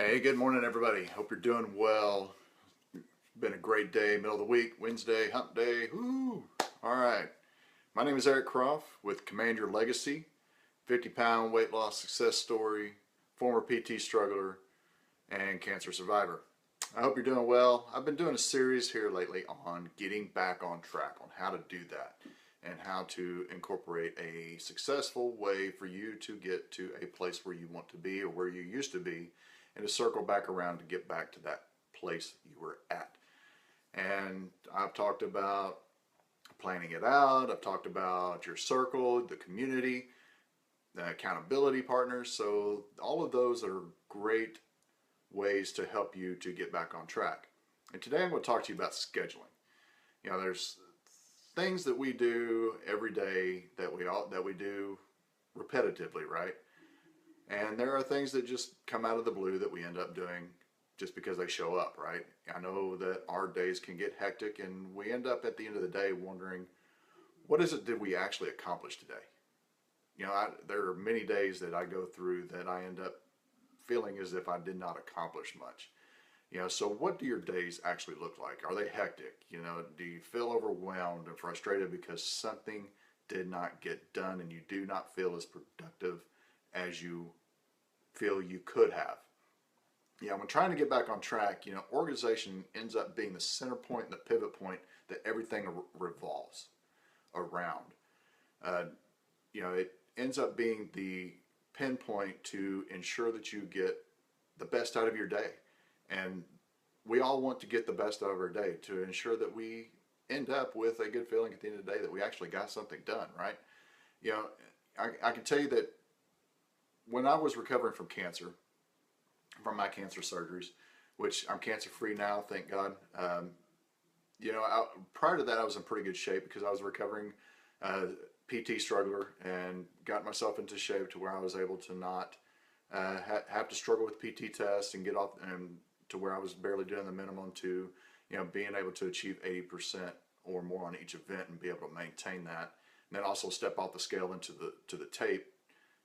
Hey, good morning, everybody. Hope you're doing well. Been a great day, middle of the week, Wednesday, hump day. Woo! All right. My name is Eric Croft with Command Your Legacy, 50-pound weight loss success story, former PT struggler, and cancer survivor. I hope you're doing well. I've been doing a series here lately on getting back on track, on how to do that, and how to incorporate a successful way for you to get to a place where you want to be or where you used to be, and to circle back around to get back to that place you were at. And I've talked about planning it out. I've talked about your circle, the community, the accountability partners. So all of those are great ways to help you to get back on track. And today I'm going to talk to you about scheduling. You know, there's things that we do every day that we do repetitively, right? And there are things that just come out of the blue that we end up doing just because they show up, right? I know that our days can get hectic and we end up at the end of the day wondering, what is it did we actually accomplish today? You know, there are many days that I go through that I end up feeling as if I did not accomplish much. You know, so what do your days actually look like? Are they hectic? You know, do you feel overwhelmed and frustrated because something did not get done and you do not feel as productive as you feel you could have? Yeah, when trying to get back on track, you know, organization ends up being the center point and the pivot point that everything revolves around. You know, it ends up being the pinpoint to ensure that you get the best out of your day. And we all want to get the best out of our day to ensure that we end up with a good feeling at the end of the day that we actually got something done, right? You know, I can tell you that when I was recovering from cancer, from my cancer surgeries, which I'm cancer free now, thank God. You know, prior to that, I was in pretty good shape because I was a recovering PT struggler and got myself into shape to where I was able to not have to struggle with PT tests and get off, and to where I was barely doing the minimum to, you know, being able to achieve 80% or more on each event and be able to maintain that. And then also step off the scale into the tape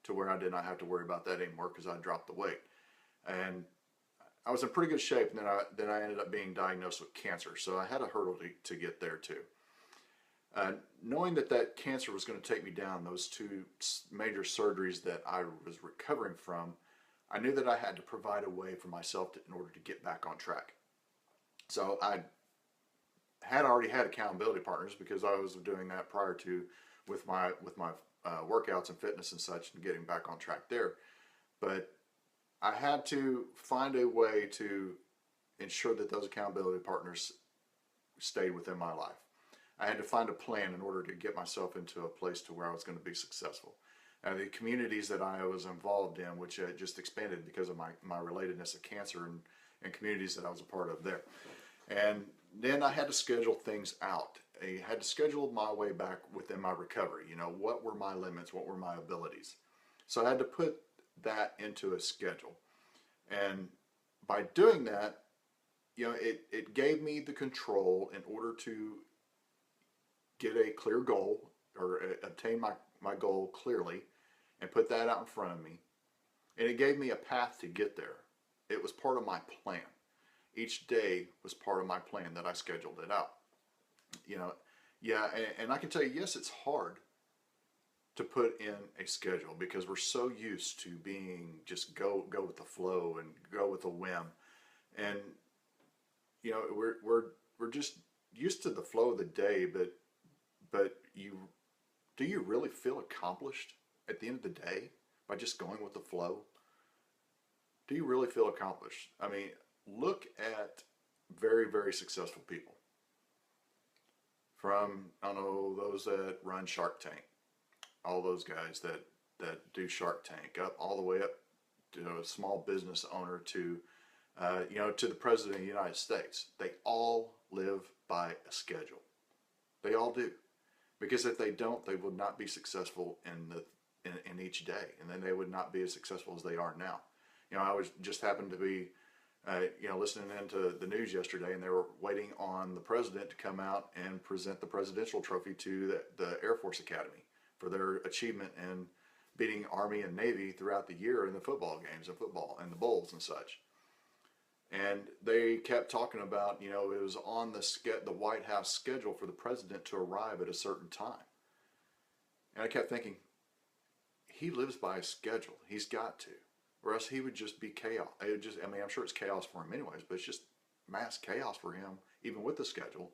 to where I did not have to worry about that anymore because I dropped the weight. And I was in pretty good shape, and then I ended up being diagnosed with cancer. So I had a hurdle to get there too. Knowing that cancer was going to take me down, those two major surgeries that I was recovering from, I knew that I had to provide a way for myself in order to get back on track. So I had already had accountability partners because I was doing that prior to with my workouts and fitness and such, and getting back on track there. But I had to find a way to ensure that those accountability partners stayed within my life. I had to find a plan in order to get myself into a place to where I was going to be successful. And the communities that I was involved in, which just expanded because of my relatedness of cancer and communities that I was a part of there. And then I had to schedule things out. I had to schedule my way back within my recovery. You know, what were my limits? What were my abilities? So I had to put that into a schedule. And by doing that, you know, it gave me the control in order to get a clear goal or obtain my goal clearly and put that out in front of me. And it gave me a path to get there. It was part of my plan. Each day was part of my plan that I scheduled it out. You know, yeah, and I can tell you, yes, it's hard to put in a schedule because we're so used to being just go with the flow and go with the whim, and you know we're just used to the flow of the day. But do you really feel accomplished at the end of the day by just going with the flow? Do you really feel accomplished? I mean, look at very, very successful people. From, I don't know, those that run Shark Tank, all those guys that do Shark Tank, up all the way up to a small business owner to, you know, to the President of the United States. They all live by a schedule. They all do. Because if they don't, they would not be successful in each day, and then they would not be as successful as they are now. You know, I was just happened to be, you know, listening into the news yesterday, and they were waiting on the president to come out and present the presidential trophy to the Air Force Academy for their achievement in beating Army and Navy throughout the year in the football games and football and the bowls and such. And they kept talking about, you know, it was on the White House schedule for the president to arrive at a certain time. And I kept thinking, he lives by a schedule. He's got to, or else he would just be chaos. It would just, I mean, I'm sure it's chaos for him anyways, but it's just mass chaos for him, even with the schedule.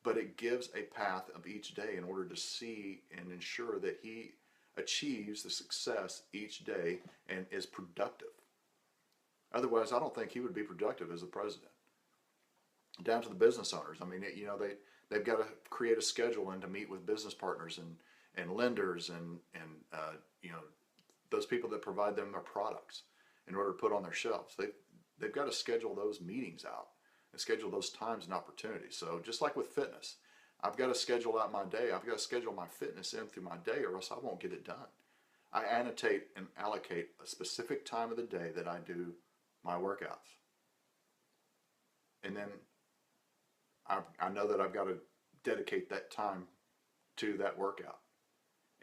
But it gives a path of each day in order to see and ensure that he achieves the success each day and is productive. Otherwise, I don't think he would be productive as the president. Down to the business owners. I mean, you know, they've got to create a schedule and to meet with business partners and lenders and you know, those people that provide them their products in order to put on their shelves. They've got to schedule those meetings out and schedule those times and opportunities. So just like with fitness, I've got to schedule out my day. I've got to schedule my fitness in through my day, or else I won't get it done. I annotate and allocate a specific time of the day that I do my workouts. And then I know that I've got to dedicate that time to that workout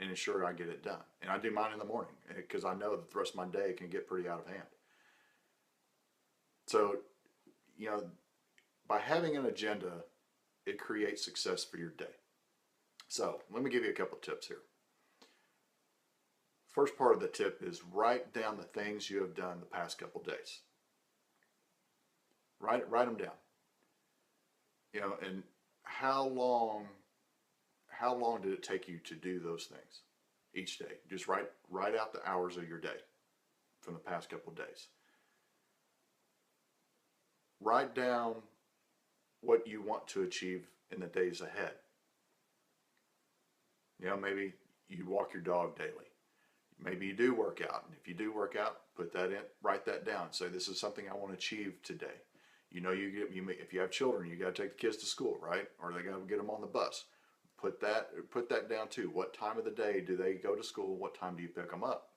and ensure I get it done. And I do mine in the morning because I know that the rest of my day can get pretty out of hand. So, you know, by having an agenda, it creates success for your day. So let me give you a couple tips here. First part of the tip is write down the things you have done the past couple days. Write them down. You know, and how long did it take you to do those things each day? Just write out the hours of your day from the past couple of days. Write down what you want to achieve in the days ahead. You know, maybe you walk your dog daily. Maybe you do work out. And if you do work out, put that in, write that down. Say, this is something I want to achieve today. You know, if you have children, you got to take the kids to school, right? Or they got to get them on the bus. Put that down too. What time of the day do they go to school? What time do you pick them up?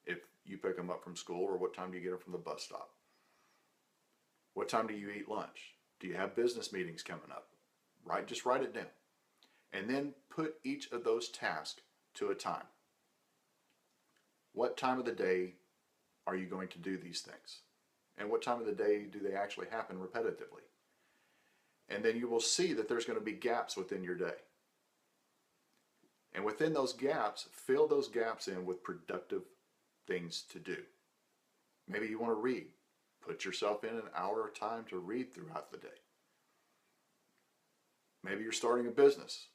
If you pick them up from school, or what time do you get them from the bus stop? What time do you eat lunch? Do you have business meetings coming up? Just write it down. And then put each of those tasks to a time. What time of the day are you going to do these things? And what time of the day do they actually happen repetitively? And then you will see that there's going to be gaps within your day. And within those gaps, fill those gaps in with productive things to do. Maybe you want to read. Put yourself in an hour of time to read throughout the day. Maybe you're starting a business.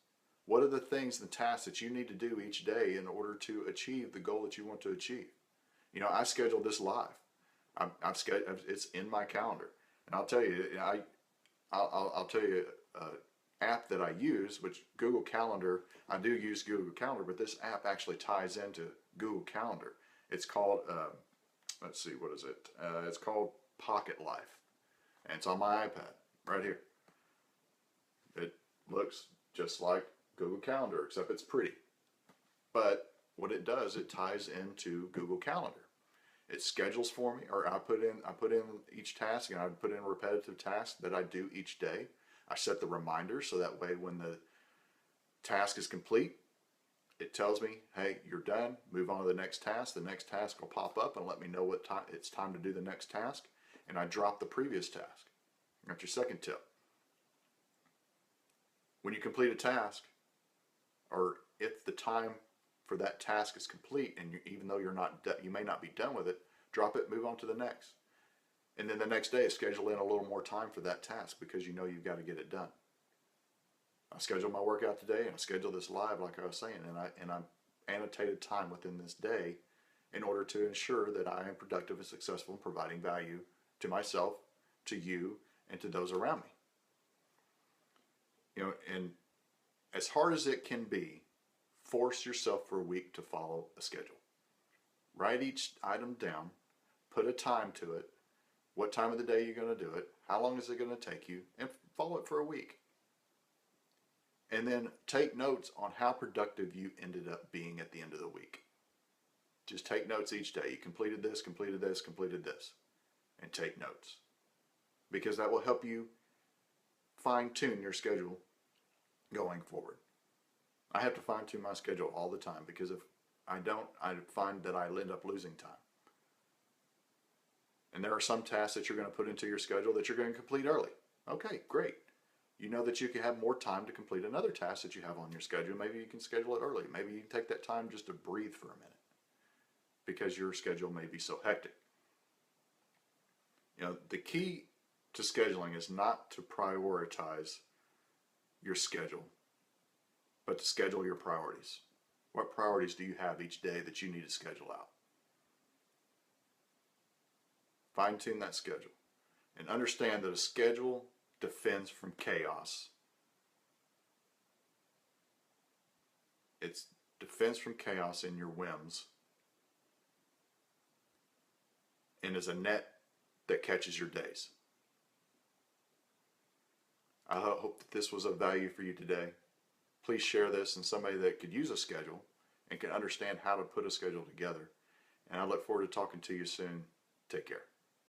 What are the things and tasks that you need to do each day in order to achieve the goal that you want to achieve? You know, I scheduled this live. It's in my calendar, and I'll tell you, I'll tell you an app that I use, which Google Calendar. I do use Google Calendar, but this app actually ties into Google Calendar. It's called let's see, what is it? It's called Pocket Life, and it's on my iPad right here. It looks just like Google Calendar, except it's pretty. But what it does, it ties into Google Calendar. It schedules for me, or I put in each task, and I put in a repetitive task that I do each day. I set the reminder so that way when the task is complete, it tells me, hey, you're done, move on to the next task. The next task will pop up and let me know what time it's time to do the next task, and I drop the previous task. That's your second tip. When you complete a task, or if the time for that task is complete, and even though you may not be done with it, drop it, move on to the next. And then the next day, schedule in a little more time for that task because you know you've got to get it done. I scheduled my workout today, and I scheduled this live, like I was saying, and I annotated time within this day in order to ensure that I am productive and successful in providing value to myself, to you, and to those around me. You know, and as hard as it can be, force yourself for a week to follow a schedule. Write each item down, put a time to it, what time of the day you're going to do it, how long is it going to take you, and follow it for a week. And then take notes on how productive you ended up being at the end of the week. Just take notes each day. You completed this, completed this, completed this, and take notes. Because that will help you fine-tune your schedule going forward. I have to fine-tune my schedule all the time because if I don't, I find that I end up losing time. And there are some tasks that you're going to put into your schedule that you're going to complete early. Okay, great. You know that you can have more time to complete another task that you have on your schedule. Maybe you can schedule it early. Maybe you can take that time just to breathe for a minute because your schedule may be so hectic. You know, the key to scheduling is not to prioritize your schedule, but to schedule your priorities. What priorities do you have each day that you need to schedule out? Fine tune that schedule and understand that a schedule defends from chaos. It's defense from chaos in your whims and is a net that catches your days. I hope that this was of value for you today. Please share this and somebody that could use a schedule and can understand how to put a schedule together. And I look forward to talking to you soon. Take care.